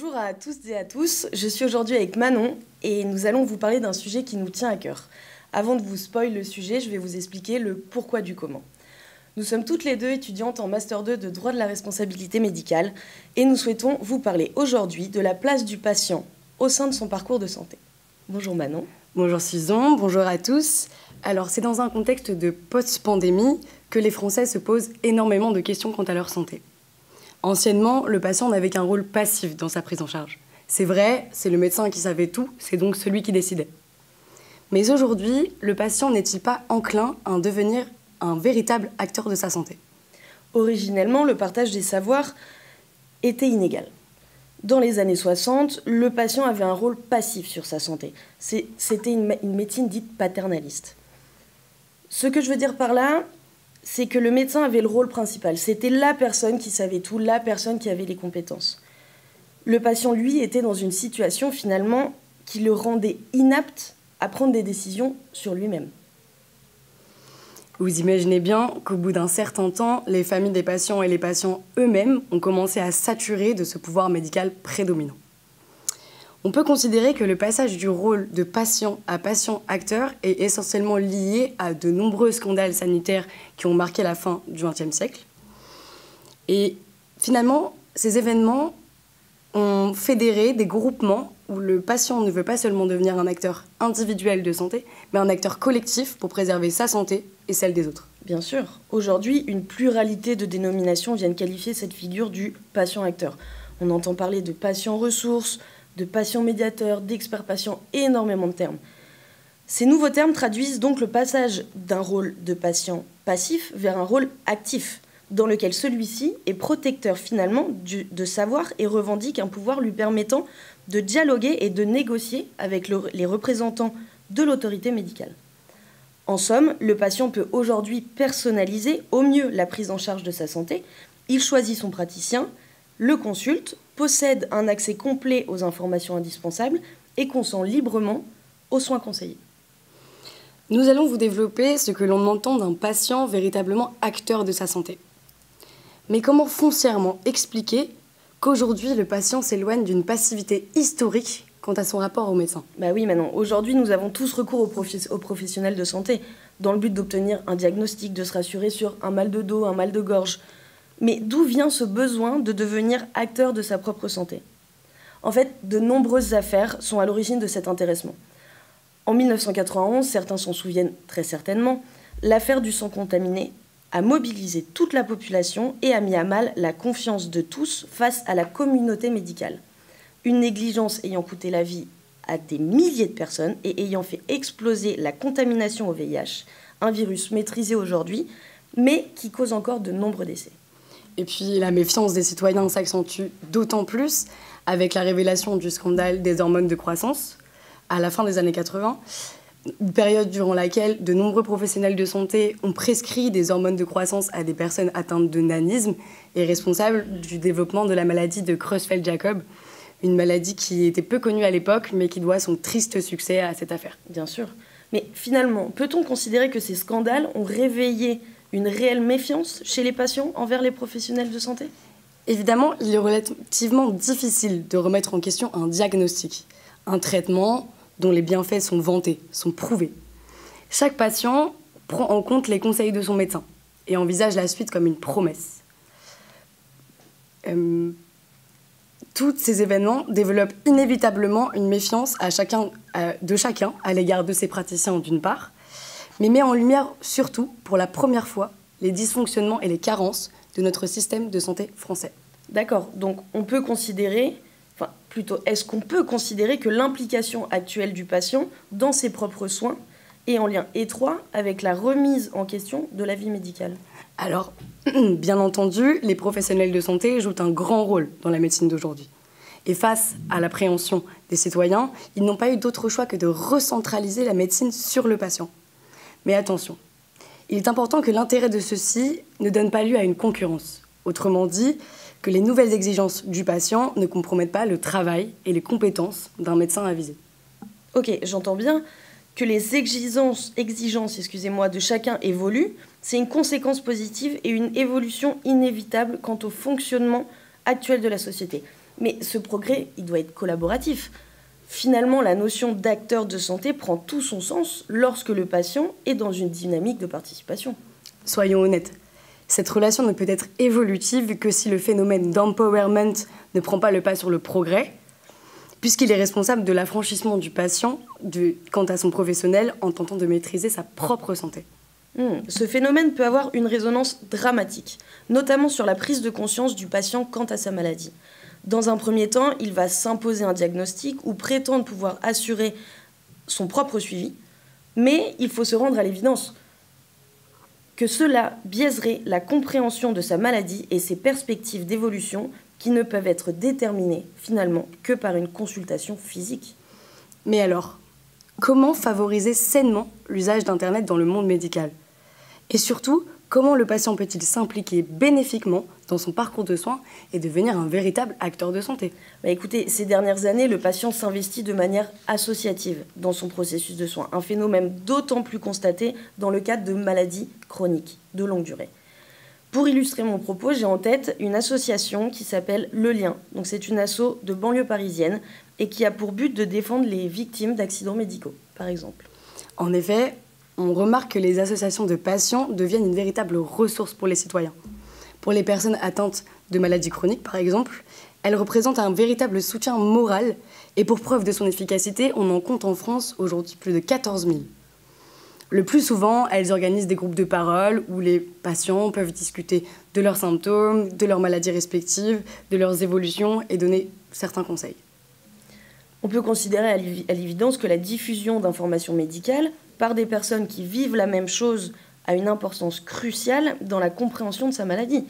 Bonjour à tous et à tous, je suis aujourd'hui avec Manon et nous allons vous parler d'un sujet qui nous tient à cœur. Avant de vous spoiler le sujet, je vais vous expliquer le pourquoi du comment. Nous sommes toutes les deux étudiantes en Master 2 de droit de la responsabilité médicale et nous souhaitons vous parler aujourd'hui de la place du patient au sein de son parcours de santé. Bonjour Manon. Bonjour Susan, bonjour à tous. Alors c'est dans un contexte de post-pandémie que les Français se posent énormément de questions quant à leur santé. Anciennement, le patient n'avait qu'un rôle passif dans sa prise en charge. C'est vrai, c'est le médecin qui savait tout, c'est donc celui qui décidait. Mais aujourd'hui, le patient n'est-il pas enclin à devenir un véritable acteur de sa santé? Originellement, le partage des savoirs était inégal. Dans les années 60, le patient avait un rôle passif sur sa santé. C'était une médecine dite paternaliste. Ce que je veux dire par là, c'est que le médecin avait le rôle principal. C'était la personne qui savait tout, la personne qui avait les compétences. Le patient, lui, était dans une situation, finalement, qui le rendait inapte à prendre des décisions sur lui-même. Vous imaginez bien qu'au bout d'un certain temps, les familles des patients et les patients eux-mêmes ont commencé à saturer de ce pouvoir médical prédominant. On peut considérer que le passage du rôle de patient à patient-acteur est essentiellement lié à de nombreux scandales sanitaires qui ont marqué la fin du XXe siècle. Et finalement, ces événements ont fédéré des groupements où le patient ne veut pas seulement devenir un acteur individuel de santé, mais un acteur collectif pour préserver sa santé et celle des autres. Bien sûr, aujourd'hui, une pluralité de dénominations viennent qualifier cette figure du patient-acteur. On entend parler de patient ressources, de patient médiateur, d'expert patient, énormément de termes. Ces nouveaux termes traduisent donc le passage d'un rôle de patient passif vers un rôle actif, dans lequel celui-ci est protecteur finalement de savoir et revendique un pouvoir lui permettant de dialoguer et de négocier avec les représentants de l'autorité médicale. En somme, le patient peut aujourd'hui personnaliser au mieux la prise en charge de sa santé. Il choisit son praticien, le consulte, possède un accès complet aux informations indispensables et consent librement aux soins conseillés. Nous allons vous développer ce que l'on entend d'un patient véritablement acteur de sa santé. Mais comment foncièrement expliquer qu'aujourd'hui le patient s'éloigne d'une passivité historique quant à son rapport au médecin? Bah oui, Manon. Aujourd'hui, nous avons tous recours aux professionnels de santé dans le but d'obtenir un diagnostic, de se rassurer sur un mal de dos, un mal de gorge. Mais d'où vient ce besoin de devenir acteur de sa propre santé? En fait, de nombreuses affaires sont à l'origine de cet intéressement. En 1991, certains s'en souviennent très certainement, l'affaire du sang contaminé a mobilisé toute la population et a mis à mal la confiance de tous face à la communauté médicale. Une négligence ayant coûté la vie à des milliers de personnes et ayant fait exploser la contamination au VIH, un virus maîtrisé aujourd'hui, mais qui cause encore de nombreux décès. Et puis la méfiance des citoyens s'accentue d'autant plus avec la révélation du scandale des hormones de croissance à la fin des années 80, une période durant laquelle de nombreux professionnels de santé ont prescrit des hormones de croissance à des personnes atteintes de nanisme et responsables du développement de la maladie de Creutzfeldt-Jakob, une maladie qui était peu connue à l'époque mais qui doit son triste succès à cette affaire. Bien sûr. Mais finalement, peut-on considérer que ces scandales ont réveillé une réelle méfiance chez les patients envers les professionnels de santé? Évidemment, il est relativement difficile de remettre en question un diagnostic, un traitement dont les bienfaits sont vantés, sont prouvés. Chaque patient prend en compte les conseils de son médecin et envisage la suite comme une promesse. Tous ces événements développent inévitablement une méfiance de chacun à l'égard de ses praticiens d'une part, mais met en lumière surtout, pour la première fois, les dysfonctionnements et les carences de notre système de santé français. D'accord, donc on peut considérer, est-ce qu'on peut considérer que l'implication actuelle du patient dans ses propres soins est en lien étroit avec la remise en question de la vie médicale? Alors, bien entendu, les professionnels de santé jouent un grand rôle dans la médecine d'aujourd'hui. Et face à l'appréhension des citoyens, ils n'ont pas eu d'autre choix que de recentraliser la médecine sur le patient. Mais attention, il est important que l'intérêt de ceux-ci ne donne pas lieu à une concurrence. Autrement dit, que les nouvelles exigences du patient ne compromettent pas le travail et les compétences d'un médecin avisé. Ok, j'entends bien que les exigences de chacun évoluent. C'est une conséquence positive et une évolution inévitable quant au fonctionnement actuel de la société. Mais ce progrès, il doit être collaboratif. Finalement, la notion d'acteur de santé prend tout son sens lorsque le patient est dans une dynamique de participation. Soyons honnêtes, cette relation ne peut être évolutive que si le phénomène d'empowerment ne prend pas le pas sur le progrès, puisqu'il est responsable de l'affranchissement du patient quant à son professionnel en tentant de maîtriser sa propre santé. Ce phénomène peut avoir une résonance dramatique, notamment sur la prise de conscience du patient quant à sa maladie. Dans un premier temps, il va s'imposer un diagnostic ou prétendre pouvoir assurer son propre suivi, mais il faut se rendre à l'évidence que cela biaiserait la compréhension de sa maladie et ses perspectives d'évolution qui ne peuvent être déterminées finalement que par une consultation physique. Mais alors, comment favoriser sainement l'usage d'Internet dans le monde médical ? Et surtout, comment le patient peut-il s'impliquer bénéfiquement dans son parcours de soins et devenir un véritable acteur de santé ? Écoutez, ces dernières années, le patient s'investit de manière associative dans son processus de soins, un phénomène d'autant plus constaté dans le cadre de maladies chroniques de longue durée. Pour illustrer mon propos, j'ai en tête une association qui s'appelle Le Lien. Donc c'est une asso de banlieue parisienne et qui a pour but de défendre les victimes d'accidents médicaux, par exemple. En effet, on remarque que les associations de patients deviennent une véritable ressource pour les citoyens. Pour les personnes atteintes de maladies chroniques, par exemple, elles représentent un véritable soutien moral et pour preuve de son efficacité, on en compte en France aujourd'hui plus de 14 000. Le plus souvent, elles organisent des groupes de parole où les patients peuvent discuter de leurs symptômes, de leurs maladies respectives, de leurs évolutions et donner certains conseils. On peut considérer à l'évidence que la diffusion d'informations médicales par des personnes qui vivent la même chose a une importance cruciale dans la compréhension de sa maladie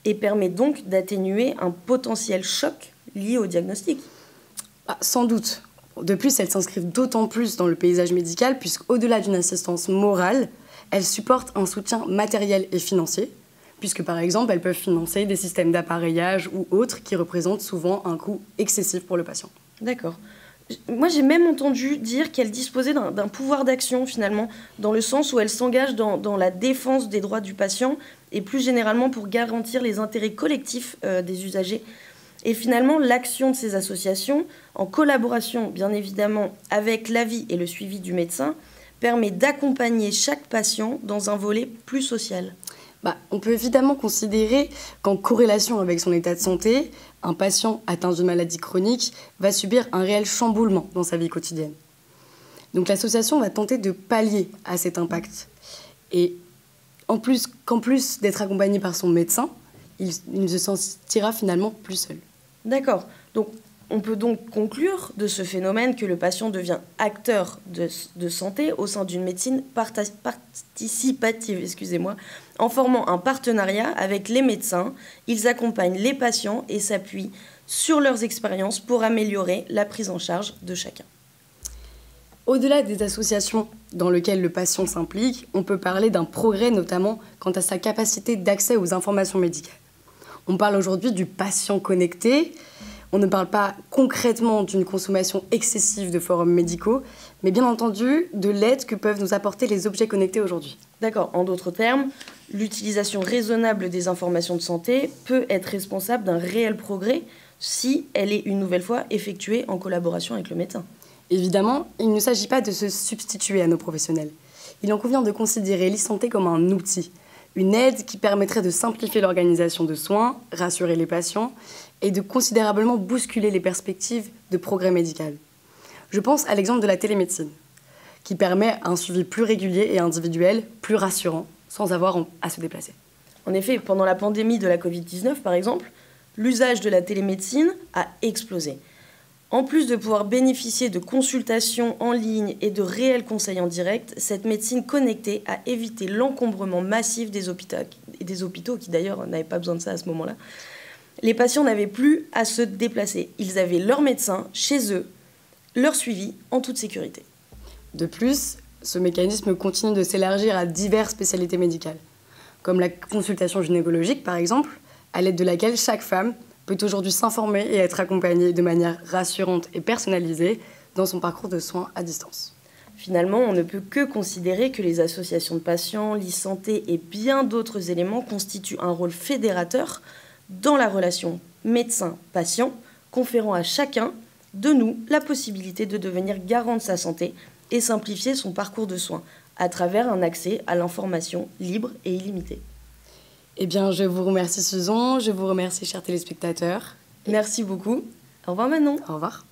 et permet donc d'atténuer un potentiel choc lié au diagnostic. Sans doute. De plus, elles s'inscrivent d'autant plus dans le paysage médical puisqu'au-delà d'une assistance morale, elles supportent un soutien matériel et financier, puisque par exemple, elles peuvent financer des systèmes d'appareillage ou autres qui représentent souvent un coût excessif pour le patient. D'accord. Moi, j'ai même entendu dire qu'elle disposait d'un pouvoir d'action, finalement, dans le sens où elle s'engage dans la défense des droits du patient et plus généralement pour garantir les intérêts collectifs des usagers. Et finalement, l'action de ces associations, en collaboration, bien évidemment, avec l'avis et le suivi du médecin, permet d'accompagner chaque patient dans un volet plus social. On peut évidemment considérer qu'en corrélation avec son état de santé, un patient atteint d'une maladie chronique va subir un réel chamboulement dans sa vie quotidienne. Donc l'association va tenter de pallier à cet impact. Et qu'en plus d'être accompagné par son médecin, il ne se sentira finalement plus seul. D'accord. Donc on peut donc conclure de ce phénomène que le patient devient acteur de santé au sein d'une médecine participative, en formant un partenariat avec les médecins. Ils accompagnent les patients et s'appuient sur leurs expériences pour améliorer la prise en charge de chacun. Au-delà des associations dans lesquelles le patient s'implique, on peut parler d'un progrès notamment quant à sa capacité d'accès aux informations médicales. On parle aujourd'hui du patient connecté. On ne parle pas concrètement d'une consommation excessive de forums médicaux, mais bien entendu de l'aide que peuvent nous apporter les objets connectés aujourd'hui. D'accord. En d'autres termes, l'utilisation raisonnable des informations de santé peut être responsable d'un réel progrès si elle est une nouvelle fois effectuée en collaboration avec le médecin. Évidemment, il ne s'agit pas de se substituer à nos professionnels. Il en convient de considérer l'e-santé comme un outil, une aide qui permettrait de simplifier l'organisation de soins, rassurer les patients et de considérablement bousculer les perspectives de progrès médical. Je pense à l'exemple de la télémédecine, qui permet un suivi plus régulier et individuel, plus rassurant, sans avoir à se déplacer. En effet, pendant la pandémie de la Covid-19, par exemple, l'usage de la télémédecine a explosé. En plus de pouvoir bénéficier de consultations en ligne et de réels conseils en direct, cette médecine connectée a évité l'encombrement massif des hôpitaux qui d'ailleurs n'avaient pas besoin de ça à ce moment-là. Les patients n'avaient plus à se déplacer. Ils avaient leur médecin chez eux, leur suivi en toute sécurité. De plus, ce mécanisme continue de s'élargir à diverses spécialités médicales, comme la consultation gynécologique par exemple, à l'aide de laquelle chaque femme peut aujourd'hui s'informer et être accompagnée de manière rassurante et personnalisée dans son parcours de soins à distance. Finalement, on ne peut que considérer que les associations de patients, l'e-santé et bien d'autres éléments constituent un rôle fédérateur dans la relation médecin-patient, conférant à chacun de nous la possibilité de devenir garant de sa santé et simplifier son parcours de soins à travers un accès à l'information libre et illimité. Eh bien, je vous remercie Susan, je vous remercie chers téléspectateurs. Merci beaucoup. Au revoir Manon. Au revoir.